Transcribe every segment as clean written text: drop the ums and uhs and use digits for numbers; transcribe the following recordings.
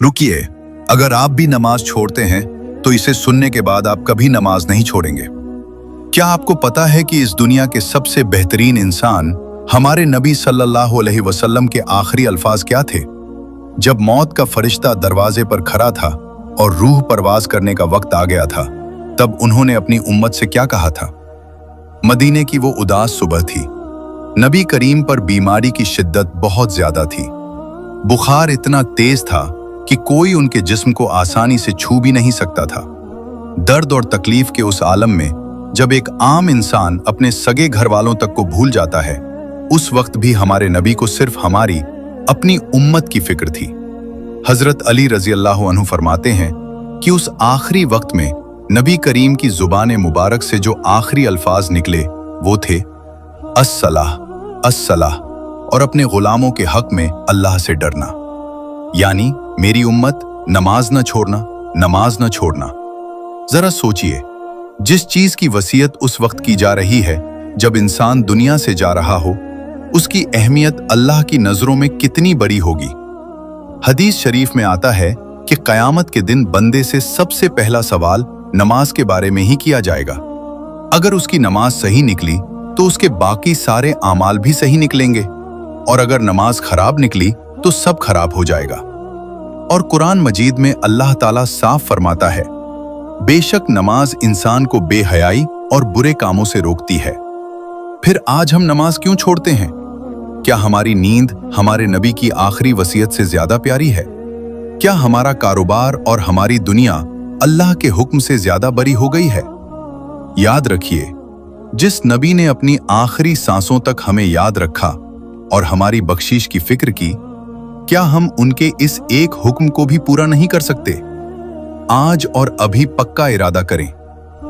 रुकिए, अगर आप भी नमाज छोड़ते हैं तो इसे सुनने के बाद आप कभी नमाज नहीं छोड़ेंगे। क्या आपको पता है कि इस दुनिया के सबसे बेहतरीन इंसान हमारे नबी सल्लल्लाहु अलैहि वसल्लम के आखिरी अल्फाज क्या थे? जब मौत का फरिश्ता दरवाजे पर खड़ा था और रूह परवाज करने का वक्त आ गया था, तब उन्होंने अपनी उम्मत से क्या कहा था? मदीने की वो उदास सुबह थी। नबी करीम पर बीमारी की शिद्दत बहुत ज्यादा थी। बुखार इतना तेज था कि कोई उनके जिस्म को आसानी से छू भी नहीं सकता था। दर्द और तकलीफ के उस आलम में जब एक आम इंसान अपने सगे घर वालों तक को भूल जाता है, उस वक्त भी हमारे नबी को सिर्फ हमारी अपनी उम्मत की फिक्र थी। हजरत अली रजी अल्लाह अन्हु फरमाते हैं कि उस आखिरी वक्त में नबी करीम की जुबान मुबारक से जो आखिरी अल्फाज निकले वो थे अस्सलाह अस्सलाह, और अपने गुलामों के हक में अल्लाह से डरना। यानी मेरी उम्मत, नमाज न छोड़ना, नमाज न छोड़ना। जरा सोचिए, जिस चीज की वसीयत उस वक्त की जा रही है जब इंसान दुनिया से जा रहा हो, उसकी अहमियत अल्लाह की नजरों में कितनी बड़ी होगी। हदीस शरीफ में आता है कि कयामत के दिन बंदे से सबसे पहला सवाल नमाज के बारे में ही किया जाएगा। अगर उसकी नमाज सही निकली तो उसके बाकी सारे आमाल भी सही निकलेंगे, और अगर नमाज खराब निकली तो सब खराब हो जाएगा। और कुरान मजीद में अल्लाह ताला साफ फरमाता है, बेशक नमाज इंसान को बेहयाई और बुरे कामों से रोकती है। फिर आज हम नमाज क्यों छोड़ते हैं? क्या हमारी नींद हमारे नबी की आखिरी वसीयत से ज्यादा प्यारी है? क्या हमारा कारोबार और हमारी दुनिया अल्लाह के हुक्म से ज्यादा बरी हो गई है? याद रखिए, जिस नबी ने अपनी आखिरी सांसों तक हमें याद रखा और हमारी बख्शीश की फिक्र की, क्या हम उनके इस एक हुक्म को भी पूरा नहीं कर सकते? आज और अभी पक्का इरादा करें,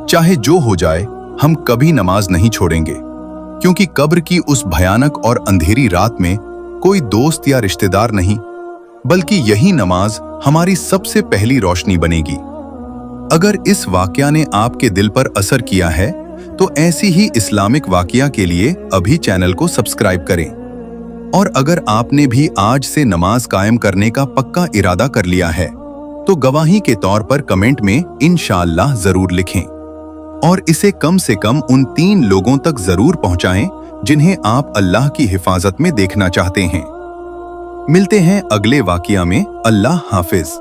चाहे जो हो जाए हम कभी नमाज नहीं छोड़ेंगे, क्योंकि कब्र की उस भयानक और अंधेरी रात में कोई दोस्त या रिश्तेदार नहीं, बल्कि यही नमाज हमारी सबसे पहली रोशनी बनेगी। अगर इस वाकया ने आपके दिल पर असर किया है तो ऐसी ही इस्लामिक वाकया के लिए अभी चैनल को सब्सक्राइब करें। और अगर आपने भी आज से नमाज कायम करने का पक्का इरादा कर लिया है तो गवाही के तौर पर कमेंट में इंशाअल्लाह जरूर लिखें, और इसे कम से कम उन 3 लोगों तक जरूर पहुंचाएं जिन्हें आप अल्लाह की हिफाजत में देखना चाहते हैं। मिलते हैं अगले वाकया में। अल्लाह हाफिज।